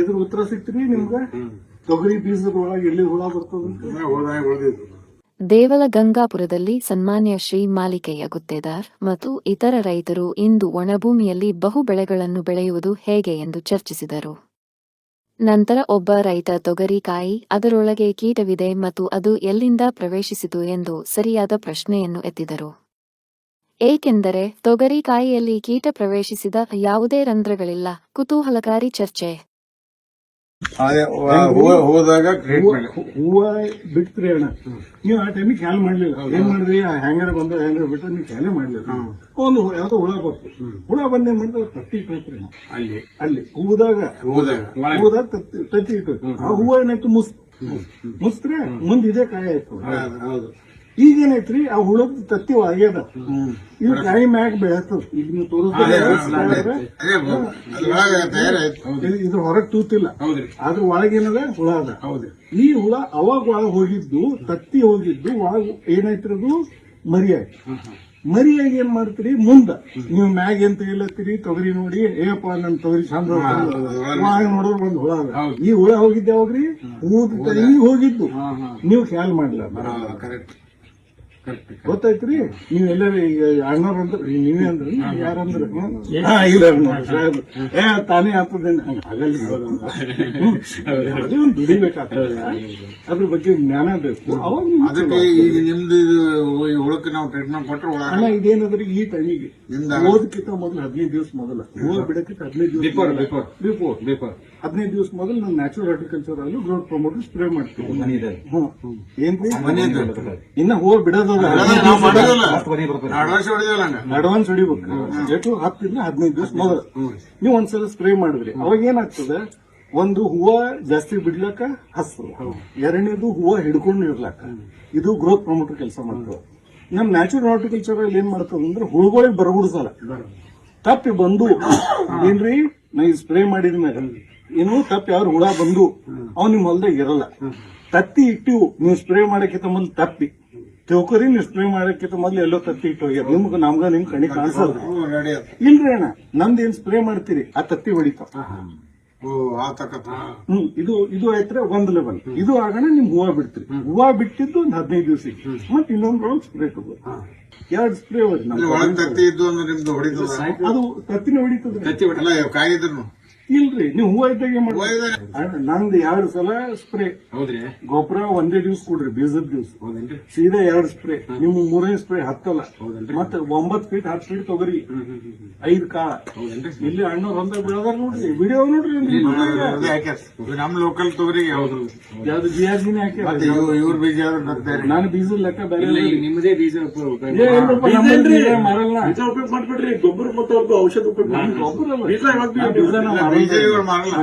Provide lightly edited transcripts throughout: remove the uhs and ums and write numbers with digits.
ಇದ್ರ ಉತ್ತರ ಸಿಕ್ತ್ರಿ ನಿಮ್ಗ? ತೊಗರಿ ಬೀಜದ ಒಳಗೆ ಎಲ್ಲಿ ಹುಳ ಬರ್ತದಂತ? ದೇವಲಗಂಗಾಪುರದಲ್ಲಿ ಸನ್ಮಾನ್ಯ ಶ್ರೀ ಮಾಲಿಕೆಯ ಗುತ್ತೇದಾರ್ ಮತ್ತು ಇತರ ರೈತರು ಇಂದು ಒಣಭೂಮಿಯಲ್ಲಿ ಬಹು ಬೆಳೆಗಳನ್ನು ಬೆಳೆಯುವುದು ಹೇಗೆ ಎಂದು ಚರ್ಚಿಸಿದರು. ನಂತರ ಒಬ್ಬ ರೈತ ತೊಗರಿಕಾಯಿ ಅದರೊಳಗೆ ಕೀಟವಿದೆ ಮತ್ತು ಅದು ಎಲ್ಲಿಂದ ಪ್ರವೇಶಿಸಿತು ಎಂದು ಸರಿಯಾದ ಪ್ರಶ್ನೆಯನ್ನು ಎತ್ತಿದರು. ಏಕೆಂದರೆ ತೊಗರಿಕಾಯಿಯಲ್ಲಿ ಕೀಟ ಪ್ರವೇಶಿಸಿದ ಯಾವುದೇ ರಂಧ್ರಗಳಿಲ್ಲ. ಕುತೂಹಲಕಾರಿ ಚರ್ಚೆ. ಹೋದಾಗ ಹೂವ ಬಿಡ್ತೀರಿ ಅಣ್ಣ, ನೀವು ಆ ಟೈಮಿಗೆ ಖ್ಯಾಲ್ ಮಾಡ್ಲಿಲ್ಲ. ಏನ್ ಮಾಡಿದ್ರಿ? ಹ್ಯಾಂಗರ್ ಬಂದ ಹ್ಯಾಂಗರ್ ಬಿಟ್ರೆ ನೀವು ಖ್ಯಾಲೇ ಮಾಡ್ಲಿಲ್ಲ. ಒಂದು ಯಾವ್ದೋ ಹುಳ ಬರ್ತು. ಹುಳ ಬಂದ ಏನ್ ಮಾಡಿದ್ರೆ ತತ್ತಿ ಇಟ್ರಿ ಅಲ್ಲಿ ಹೂದಾಗ ತತ್ತಿ ಇಟ್ಟು ಆ ಹೂವ ಏನಾಯ್ತು ಮುಸ್ತ್ರೆ ಮುಂದೆ ಇದೇ ಕಾಯಿ ಆಯ್ತು. ಈಗೇನೈತ್ರಿ ಆ ಹುಳದ ತತ್ತಿ ಆಗ್ಯದ, ಇದು ಕಾಯಿ ಮ್ಯಾಗ ಬೆಳತದ. ಈಗ ನೀವು ಇದ್ರ ಹೊರಗ್ ತೂತಿಲ್ಲ, ಅದ್ರ ಒಳಗೇನದ ಹುಳ ಅದ. ಈ ಹುಳ ಅವಾಗ ಒಳಗ್ ಹೋಗಿದ್ದು ತತ್ತಿ ಹೋಗಿದ್ದು ಒಳಗ್ ಏನಾಯ್ತಿರ ಅದು ಮರಿಯಾಗಿ ಏನ್ ಮಾಡ್ತೀರಿ ಮುಂದ ನೀವು ಮ್ಯಾಗ ಏನ್ ತೆಗಿಲತ್ತೀರಿ ತೊಗರಿ ನೋಡಿ ಏಪ್ಪ ನನ್ ತೊಗರಿ ಚಂದ ನೋಡೋರು ಒಂದ್ ಹುಳ ಅದ. ಈ ಹುಳ ಹೋಗಿದ್ದೆ ಯಾವಾಗ್ರಿ? ಹೂದ ಕೈ ಹೋಗಿದ್ದು ನೀವು ಖ್ಯಾಲ್ ಮಾಡ್ಲ. ಗೊತ್ತಾಯ್ತ್ರಿ? ನೀವೆಲ್ಲರೂ ಈಗ ಅಣ್ಣವ್ರ ಅಂತ ನೀವೇ ಅಂದ್ರಿ, ಯಾರಂದ್ರ ತಾನೇ ಆಗ್ತದೆ ಅದೇ ಒಂದು ದುಡಿಬೇಕಾಗ್ತದೆ. ಅದ್ರ ಬಗ್ಗೆ ಜ್ಞಾನ ಬೇಕು. ಅವಾಗ ಈಗ ನಿಮ್ದು ಹುಳಕ್ಕೆ ನಾವು ಟ್ರೀಟ್ಮೆಂಟ್ ಕೊಟ್ಟರೆ ಅಣ್ಣ ಇದೇನಂದ್ರೆ ಈ ಟೈಮಿಗೆ ಓದಕ್ಕಿಂತ ಮೊದಲು 15 ದಿವಸ ಮೊದಲ ಹೂವು ಬಿಡಕ್ಕಿಂತ 15 ದಿವಸ ಬಿಫೋರ್ 15 ದಿವಸ ಮೊದಲು ನಾನು ನ್ಯಾಚುರಲ್ ಹಾರ್ಟಿಕಲ್ಚರ್ ಅಲ್ಲಿ ಗ್ರೋತ್ ಪ್ರಮೋಟರ್ ಸ್ಪ್ರೇ ಮಾಡ್ತೀವಿ. ಏನ್ರಿ ಇನ್ನ ಹೂವು ಬಿಡೋದ ಅಡ್ವಾನ್ಸ್ ಹೊಡಿಬೇಕು. ಎಷ್ಟು 10 ರಿಂದ 15 ದಿವಸ ಮೊದಲು ನೀವು ಒಂದ್ಸಲ ಸ್ಪ್ರೇ ಮಾಡಿದ್ರಿ ಅವಾಗ ಏನಾಗ್ತದೆ? ಒಂದು ಹೂವ ಜಾಸ್ತಿ ಬಿಡ್ಲಕ್ಕ ಹಸ್ತದ, ಎರಡನೇದು ಹೂವ ಹಿಡ್ಕೊಂಡು ಇರ್ಲಕ್ಕ ಇದು ಗ್ರೋತ್ ಪ್ರಮೋಟರ್ ಕೆಲಸ ಮಾಡ್ತದೆ. ನಮ್ ನ್ಯಾಚುರಲ್ ಹಾರ್ಟಿಕಲ್ಚರ್ ಅಲ್ಲಿ ಏನ್ ಮಾಡ್ತದ ಅಂದ್ರೆ ಹುಳುಗಳಿಗೆ ಬರಗುಡ್ಸಲ್ಲ. ತಪ್ಪಿ ಬಂದು ಏನ್ರಿ ನಾ ಈ ಸ್ಪ್ರೇ ಮಾಡಿದ ಮೇಲೆ ಏನು ತಪ್ಪಿ ಯಾರು ಹುಳ ಬಂದು ಅವ್ ನಿಮ್ ಹೊಲ್ದಾಗ ಇರಲ್ಲ. ತತ್ತಿ ಇಟ್ಟಿವು ನೀವು ಸ್ಪ್ರೇ ಮಾಡಕ್ಕಿಂತ ಮೊದ್ಲು ತಪ್ಪಿ ತಿಳ್ಕೊರಿ, ನೀವು ಸ್ಪ್ರೇ ಮಾಡಕ್ಕಿಂತ ಮೊದ್ಲು ಎಲ್ಲೋ ತತ್ತಿ ಇಟ್ಟು ಹೋಗ್ಯಾರ. ನಮ್ಗ ನಿಮ್ ಕಣಿ ಕಾಣಿಸಲ್ಲ. ಇಲ್ರಿ ಅಣ್ಣ ನಮ್ದು ಏನ್ ಸ್ಪ್ರೇ ಮಾಡ್ತೀರಿ ಆ ತತ್ತಿ ಹೊಡಿತಾವ. ಇದು ಆಯ್ತ್ರೆ ಒಂದ್ ಲೆವೆಲ್. ಇದು ಆಗೋಣ ನಿಮ್ ಹೂವ ಬಿಡ್ತೀರಿ. ಹೂವ ಬಿಟ್ಟಿದ್ದು ಒಂದ್ 15 ದಿವಸ ಮತ್ತೆ ಇನ್ನೊಂದ್ ರೌಂಡ್ ಸ್ಪ್ರೇ ತಗೋ. 2 ಸ್ಪ್ರೇ ಅದು ತತ್ತಿನ ಹೊಡಿತದ್ರಿ. ಇಲ್ರಿ ನೀವು ಹೂವ ಇದ್ದಾಗ ನಂದು 2 ಸಲ ಸ್ಪ್ರೇ. ಗೊಬ್ಬರ ಒಂದೇ ದಿವ್ಸ ಕೊಡ್ರಿ, ಬೀಜದ ದಿವ್ಸ ಸೀದಾ 2 ಸ್ಪ್ರೇ. ನಿಮ್ಮ 3ನೇ ಸ್ಪ್ರೇ ಹತ್ತಲ್ಲ. ಮತ್ತೆ 9 ಫೀಟ್ 10 ಫೀಟ್ ತೊಗರಿ 5 ಕಾಳ. ಇಲ್ಲಿ ಅಣ್ಣವ್ರು ಹೊಂದಾಗ ಬಿಡೋದಾರ ನೋಡ್ರಿ, ವಿಡಿಯೋ ನೋಡ್ರಿ. ನಮ್ ಲೋಕಲ್ ತೊಗರಿ ಯಾವ್ದು ಜಿಯಾಜಿನೇ ಹಾಕಿ ಇವ್ರ ಬೀಜ ನಾನು ಬೀಜದ ಲೆಕ್ಕ ಬೇರೆ ನಿಮ್ಮದೇ ಬೀಜ ಮಾರಲ್ಲ. ಉಪಯೋಗ ಮಾಡ್ಬಿಡ್ರಿ. ಗೊಬ್ಬರ ಮತ್ತು ಅವ್ರದ್ದು ಔಷಧ ಉಪಯೋಗ ಗೊಬ್ಬರ ಮಾರಲ್ಲ.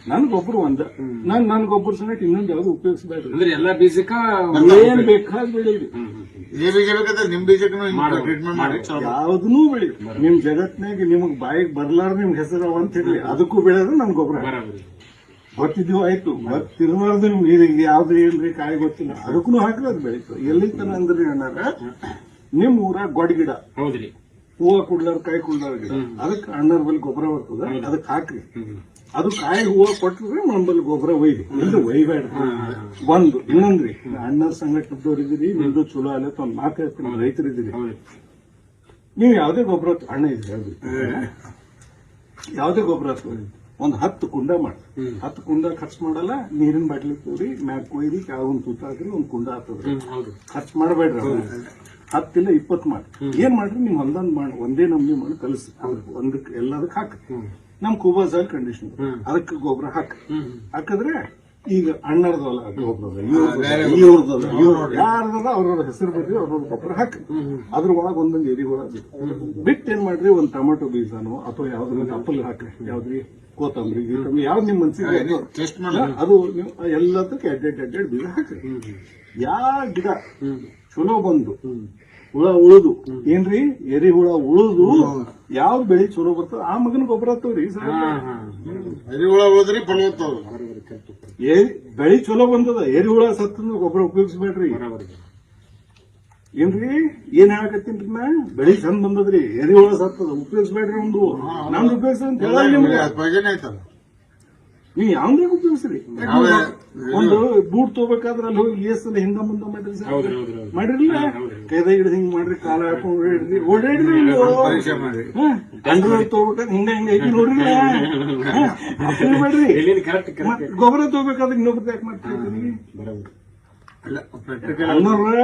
ನನ್ ಗೊಬ್ಬರ ನನ್ ಗೊಬ್ಬರ ಸಮೇತ ಇನ್ನೊಂದು ಯಾವ್ದು ಉಪಯೋಗಿಸಬೇಡ್ರಿ. ಅಂದ್ರೆ ಎಲ್ಲಾ ಬೀಜಕ್ಕ ಏನ್ ಬೇಕಾದ್ ಬೆಳೀರಿ. ನಿಮ್ ಬೀಜಕ್ಕೂ ಟ್ರೀಟ್ಮೆಂಟ್ ಮಾಡಿ ಯಾವ್ದನ್ನೂ ಬೆಳಿ. ನಿಮ್ ಜಗತ್ನಾಗ ನಿಮಗ್ ಬಾಯಿಗೆ ಬರ್ಲಾರ ನಿಮ್ ಹೆಸರು ಅಂತ ಹೇಳಿ ಅದಕ್ಕೂ ಬೆಳೆದ್ರೆ ನನ್ ಗೊಬ್ಬರ ಗೊತ್ತಿದ್ದೀವಿ ಆಯ್ತು. ತಿರುವಾರ್ದು ನಿಮ್ಗೆ ಯಾವ್ದು ಏನ್ರಿ ಕಾಯಿ ಗೊತ್ತಿಲ್ಲ ಅದಕ್ಕೂ ಹಾಕ್ರಿ ಅದು ಬೆಳೀತು. ಎಲ್ಲಿ ತನ ಅಂದ್ರಿ ಅಣ್ಣಾರ ನಿಮ್ ಊರಾಗ ಗೊಡ್ ಗಿಡ ಹೌದ್ರಿ, ಹೂವ ಕುಡ್ಲಾರ ಕಾಯಿ ಕುಡ್ಲಾರ ಗಿಡ ಅದಕ್ಕೆ ಅಣ್ಣರ ಬಲ್ಲಿ ಗೊಬ್ಬರ ಬರ್ತದ ಅದಕ್ಕೆ ಹಾಕ್ರಿ. ಅದು ಕಾಯಿ ಹೂವ ಕೊಟ್ರೆ ನಮ್ಮಲ್ಲಿ ಗೊಬ್ಬರ ಒಯ್ದು ಇಲ್ಲಿ ಒಯ್ಬೇಡ. ಒಂದು ಇನ್ನೊಂದ್ರಿ ಅಣ್ಣರ ಸಂಘಟನೆದವ್ರಿದ್ದೀರಿ, ನಿಮ್ದು ಚಲೋ ಅಲ್ಲ ಒಂದ್ ಮಾತು ಹೇಳ್ತೀನಿ. ರೈತರಿದ್ದೀರಿ, ನೀವು ಯಾವ್ದೇ ಗೊಬ್ಬರ ಅಣ್ಣ ಇದ್ರಿ ಹೇಳ್ರಿ, ಯಾವ್ದೇ ಗೊಬ್ಬರ ಒಂದ್ 10 ಕುಂಡ ಮಾಡಿ 10 ಕುಂಡ ಖರ್ಚು ಮಾಡಲ್ಲ. ನೀರಿನ ಬಾಟ್ಲಿ ತೋರಿ ಮ್ಯಾಕ್ ಕೊಯ್ರಿ ಯಾವೊಂದ್ ತೂತ ಹಾಕ್ರಿ ಒಂದ್ ಕುಂಡ ಆಗ್ತದ್ರಿ. ಖರ್ಚು ಮಾಡಬೇಡ್ರಿ. 10 ಇಲ್ಲ 20 ಮಾಡಿ ಏನ್ ಮಾಡ್ರಿ ನಿಮ್ ಹೊಲ್ದಂದ್ ಮಾಡಿ ಒಂದೇ ನಮ್ನಿ ಮಾಡಿ ಕಲಸಿ ಒಂದಕ್ಕೆ ಎಲ್ಲದಕ್ಕೆ ಹಾಕಿ. ನಮ್ ಕೂಬಾ ಸಾಯಿಲ್ ಕಂಡೀಷನ್ ಅದಕ್ಕೆ ಗೊಬ್ಬರ ಹಾಕಿದ್ರೆ ಈಗ ಅಣ್ಣರ್ದಲ್ಲ ಗೊಬ್ಬರ ಇವ್ರದಲ್ಲ ಯಾರ್ದಲ್ಲ ಅವ್ರವ್ರ ಹೆಸರು ಬರ್ರಿ ಅವ್ರವ್ರ ಗೊಬ್ಬರ ಹಾಕಿ ಅದ್ರ ಒಳಗೆ ಒಂದೊಂದು ಎರಿಗೊಳ ಬಿಟ್ಟು ಏನ್ ಮಾಡ್ರಿ ಒಂದ್ ಟೊಮೆಟೊ ಬೀಜನೋ ಅಥವಾ ಯಾವ್ದ್ರ ಅಪ್ಪಲ್ ಹಾಕ್ರಿ, ಯಾವ್ದ್ರಿ ಕೋತಂಬರಿ ಗೀತಂಬರಿ ಯಾವ್ದು ನಿಮ್ ಮನ್ಸಿಗೆ ಅದು ನೀವು ಎಲ್ಲದಕ್ಕೆ ಎಡ್ಡೆಡ್ ಬೀಜ ಹಾಕ್ರಿ. ಯಾವ ಗಿಡ ಚಲೋ ಬಂದು ಹುಳ ಉಳುದು ಏನ್ರಿ ಎರಿ ಹುಳ ಉಳುದು ಯಾವ್ದು ಬೆಳಿ ಚಲೋ ಬರ್ತದ ಆ ಮಗನ ಗೊಬ್ಬರ ಹತ್ತವ್ರಿ. ಬೆಳಿ ಚಲೋ ಬಂದದ ಎರಿ ಹುಳ ಸತ್ತ ಗೊಬ್ಬರ ಉಪಯೋಗಿಸ್ಬೇಡ್ರಿ. ಏನ್ರಿ ಏನ್ ಹೇಳಕತ್ತೀನ್ರಿ ನಾ ಬೆಳಿ ಚಂದ ಬಂದದ್ರಿ ಎರಿಹುಳ ಸತ್ತದ ಉಪಯೋಗಿಸ್ಬೇಡ್ರಿ ಒಂದು ನಮ್ದು ಉಪಯೋಗಿಸ ಅಂತ ಹೇಳ ನಿಮ್ಗೆ ಭಜನೆ ಆಯ್ತಲ್ಲ. ನೀವ್ ಯಾವ್ದೇ ಉಪಯೋಗಿಸ್ರಿ ಒಂದು ಬೂಟ್ ತಗೋಬೇಕಾದ್ರೆ ಅಲ್ಲಿ ಹೋಗಿ ಏಸಲ್ಲಿ ಹಿಂದ ಮುಂದೆ ಮಾಡ್ರಿ ಸರ್ ಮಾಡಿರ್ಲಿಲ್ಲ ಕೈದಾಗ ಹಿಡಿದು ಹಿಂಗ್ ಮಾಡ್ರಿ ಕಾಲ ಹಾಕೊಂಡು ಓಡಾಡ್ರಿ ಓಡಾಡ್ರಿ ಪರೀಕ್ಷೆ ಮಾಡಿ ಅಂಡ್ರಾಯ್ಡ್ ತಗೋಬೇಕಾದ್ರೆ ಹಿಂಗ ಹಿಂಗ ಐತಿ ನೋಡ್ರಿ ಮಾಡ್ರಿ ಗೊಬ್ಬರ ತಗೋಬೇಕಾದ್ರೆ ಇನ್ನೊಬ್ರು ಯಾಕೆ ಮಾಡ್ತೀರಿ ಇಲ್ಲ, practical ಅನ್ನೋರ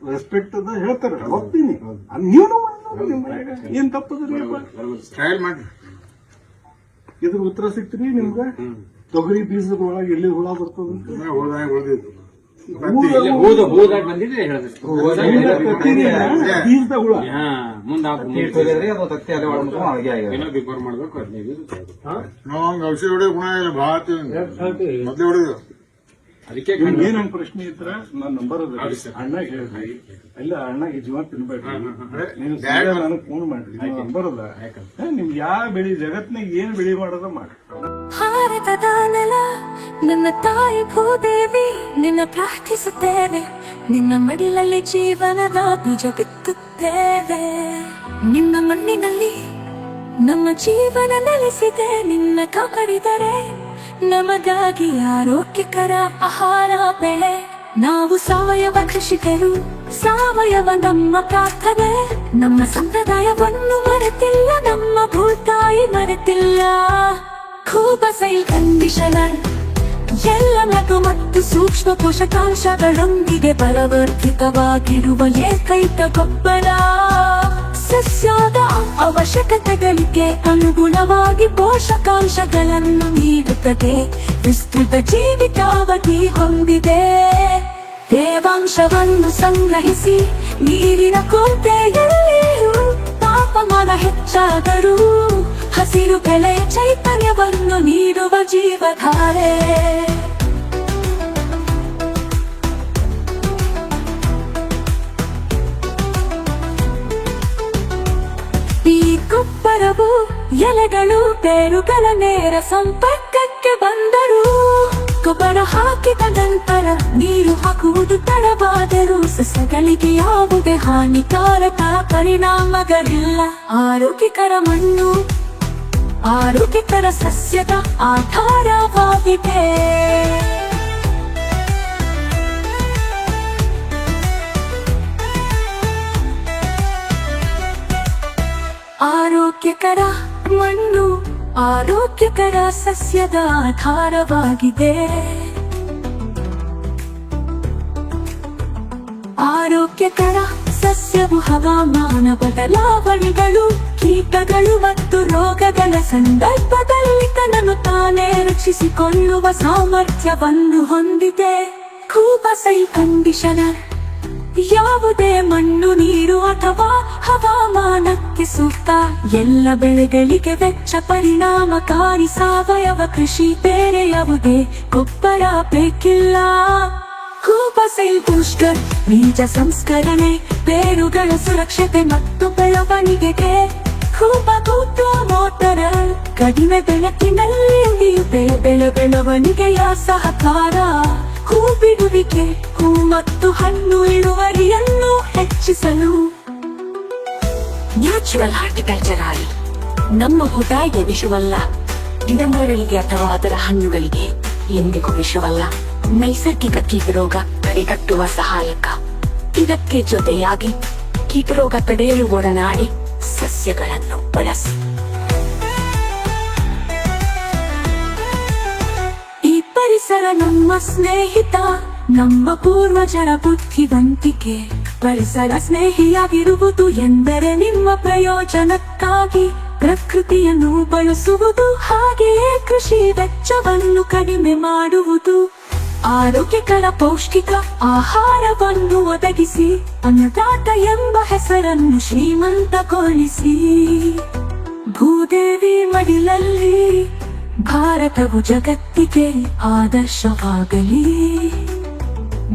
ರೆಸ್ಪೆಕ್ಟ್ ಅದ ಹೇಳ್ತಾರ ಹೋಗ್ತೀನಿ ನೀವು ಏನ್ ತಪ್ಪದ್ರಿ ಟ್ರಯಲ್ ಮಾಡಿ. ಇದ್ರ ಉತ್ತರ ಸಿಕ್ತ್ರಿ ನಿಮ್ಗ ತೊಗರಿ ಬೀಜದ ಒಳಗೆ ಎಲ್ಲಿ ಹುಳ ಬರ್ತದಂತ ಹೋದಾಗ ಉಳಿದಿದ್ದು ಬೀಜದ ಹುಳ ನಾವು ಹಂಗ ಔಷಧಿ ಹೊಡೆದ ಗುಣ ಇಲ್ಲ, ಭಾಳ ಮೊದ್ಲೇ ಹೊಡೆದು. ಅದಕ್ಕೆ ಏನ್ ಪ್ರಶ್ನೆ ಇದ್ರ ನನ್ನ ನಂಬರ್ ಅದ ಅಣ್ಣ ಹೇಳ್ರಿ ಇಲ್ಲ ಅಣ್ಣಗೆ ಜೀವ ತಿನ್ಬೇಡ್ರಿ ನೀವು ನನಗೆ ಫೋನ್ ಮಾಡ್ರಿ ನಂಬರ್ ಅದ ನಿಮ್ಗೆ ಯಾವ ಬೆಳಿ ಜಗತ್ನಾಗ ಏನ್ ಬೆಳಿ ಮಾಡೋದ ಮಾಡ್ರಿ ಭಾರತದ ನೆಲ ನನ್ನ ತಾಯಿ ಭೂದೇವಿ ನಿನ್ನ ಪ್ರಾರ್ಥಿಸುತ್ತೇವೆ ನಿನ್ನ ಮಡಿಲಲ್ಲಿ ಜೀವನದ ಬೀಜ ಬಿತ್ತುತ್ತೇವೆ ನಿನ್ನ ಮಣ್ಣಿನಲ್ಲಿ ನಮ್ಮ ಜೀವನ ನೆಲೆಸಿದೆ ನಿನ್ನ ಕಾಪಾಡಿದರೆ ನಮಗಾಗಿ ಆರೋಗ್ಯಕರ ಆಹಾರ ಬೆಳೆ ನಾವು ಸಾವಯವ ಕೃಷಿಕರು ಸಾವಯವ ನಮ್ಮ ಪ್ರಾರ್ಥನೆ ನಮ್ಮ ಸಂಪ್ರದಾಯವನ್ನು ಮರೆತಿಲ್ಲ ನಮ್ಮ ಭೂತಾಯಿ ಮರೆತಿಲ್ಲ ಕೂಬಸೈಲ್ ಕಂಡೀಷನರ್ ಎಲ್ಲ ಲಘು ಮತ್ತು ಸೂಕ್ಷ್ಮ ಪೋಷಕಾಂಶಗಳೊಂದಿಗೆ ಬಲವರ್ಧಿತವಾಗಿರುವ ಏಕೈಕ ಗೊಬ್ಬರ ಸಸ್ಯದ ಅವಶ್ಯಕತೆಗಳಿಗೆ ಅನುಗುಣವಾಗಿ ಪೋಷಕಾಂಶಗಳನ್ನು ನೀಡುತ್ತದೆ ವಿಸ್ತೃತ ಜೀವಿತಾವಧಿ ಹೊಂದಿದೆ ತೇವಾಂಶವನ್ನು ಸಂಗ್ರಹಿಸಿ ನೀರಿನ ಕೊರತೆಯಲ್ಲಿಯೂ ತಾಪಮಾನ ಹೆಚ್ಚಾದರೂ ಹಸಿರು ಬೆಳೆ ಚೈತನ್ಯವನ್ನು ನೀಡುವ ಜೀವಧಾರೆ ಈ ಗೊಬ್ಬರವು ಎಲೆಗಳು ಬೇರುಗಳ ನೇರ ಸಂಪರ್ಕಕ್ಕೆ ಬಂದರೂ ಗೊಬ್ಬರ ಹಾಕಿದ ನಂತರ ನೀರು ಹಾಕುವುದು ತಡವಾದರೂ ಸಸ್ಯಗಳಿಗೆ ಯಾವುದೇ ಹಾನಿಕಾರಕ ಪರಿಣಾಮಗಳಿಲ್ಲ ಆರೋಗ್ಯಕರ ಮಣ್ಣು ಆರೋಗ್ಯಕರ ಸಸ್ಯದ ಆಧಾರವಾಗಿದೆ ಆರೋಗ್ಯಕರ ಮಣ್ಣು ಆರೋಗ್ಯಕರ ಸಸ್ಯದ ಆಧಾರವಾಗಿದೆ ಆರೋಗ್ಯಕರ ಸಸ್ಯವು ಹವಾಮಾನ ಬದಲಾವಣೆಗಳು ಕೀಟಗಳು ಮತ್ತು ರೋಗಗಳ ಸಂದರ್ಭದಲ್ಲಿ ತನ್ನನ್ನು ತಾನೇ ರಕ್ಷಿಸಿಕೊಳ್ಳುವ ಸಾಮರ್ಥ್ಯವನ್ನು ಹೊಂದಿದೆ ಕೂಬಸೈಲ್ ಕಂಡೀಷನರ್ ಯಾವುದೇ ಮಣ್ಣು ನೀರು ಅಥವಾ ಹವಾಮಾನಕ್ಕೆ ಸೂಕ್ತ ಎಲ್ಲ ಬೆಳೆಗಳಿಗೆ ವೆಚ್ಚ ಪರಿಣಾಮಕಾರಿ ಸಾವಯವ ಕೃಷಿ ಬೇರೆ ಯಾವುದೇ ಗೊಬ್ಬರ ಬೇಕಿಲ್ಲ ಕೂಬಸೈಲ್ ಬೂಸ್ಟರ್ ಬೀಜ ಸಂಸ್ಕರಣೆ ಬೇರುಗಳ ಸುರಕ್ಷತೆ ಮತ್ತು ಬೆಳವಣಿಗೆಗೆ ಕೂಬ ಮೋಟರ್ ಕಡಿಮೆ ಬೆಳಕಿನಲ್ಲಿ ಬೆಳವಣಿಗೆಯ ಸಹಕಾರ ಹೂ ಬಿಡುವಿಕೆ ಹೂ ಮತ್ತು ಹಣ್ಣು ಇಳುವರಿಯನ್ನು ಹೆಚ್ಚಿಸಲು ನ್ಯಾಚುರಲ್ ಹಾರ್ಟಿಕಲ್ಚರ್ ಆಗಿ ನಮ್ಮ ಭೂತಾಯಿಗೆ ವಿಷವಲ್ಲ ಗಿಡಮರಗಳಿಗೆ ಅಥವಾ ಅದರ ಹಣ್ಣುಗಳಿಗೆ ಎಂದಿಗೂ ವಿಷವಲ್ಲ ನೈಸರ್ಗಿಕ ಕೀಟರೋಗ ತಡೆಗಟ್ಟುವ ಸಹಾಯಕ ಇದಕ್ಕೆ ಜೊತೆಯಾಗಿ ಕೀಟರೋಗ ತಡೆಯಲು ಒಡನಾಡಿ ಸಸ್ಯಗಳನ್ನು ಬಳಸಿ ಈ ಪರಿಸರ ನಮ್ಮ ಸ್ನೇಹಿತ ನಮ್ಮ ಪೂರ್ವಜರ ಬುದ್ಧಿವಂತಿಕೆ ಪರಿಸರ ಸ್ನೇಹಿಯಾಗಿರುವುದು ಎಂದರೆ ನಿಮ್ಮ ಪ್ರಯೋಜನಕ್ಕಾಗಿ ಪ್ರಕೃತಿಯನ್ನು ಬಳಸುವುದು ಹಾಗೆಯೇ ಕೃಷಿ ವೆಚ್ಚವನ್ನು ಕಡಿಮೆ ಮಾಡುವುದು ಆರೋಗ್ಯಕರ ಪೌಷ್ಟಿಕ ಆಹಾರವನ್ನು ಒದಗಿಸಿ ಅನ್ನದಾತ ಎಂಬ ಹೆಸರನ್ನು ಶ್ರೀಮಂತಗೊಳಿಸಿ ಭೂದೇವಿ ಮಡಿಲಲ್ಲಿ ಭಾರತವು ಜಗತ್ತಿಗೆ ಆದರ್ಶವಾಗಲಿ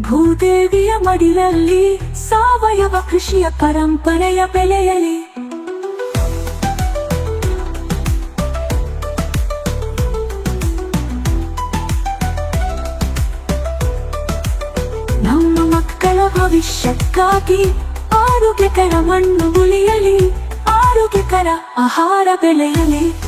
ಭೂದೇವಿಯ ಮಡಿಲಲ್ಲಿ ಸಾವಯವ ಕೃಷಿಯ ಪರಂಪರೆಯ ಬೆಳೆಯಲಿ ನಮ್ಮ ಮಕ್ಕಳ ಭವಿಷ್ಯಕ್ಕಾಗಿ ಆರೋಗ್ಯಕರ ಮಣ್ಣು ಉಳಿಯಲಿ, ಆರೋಗ್ಯಕರ ಆಹಾರ ಬೆಳೆಯಲಿ.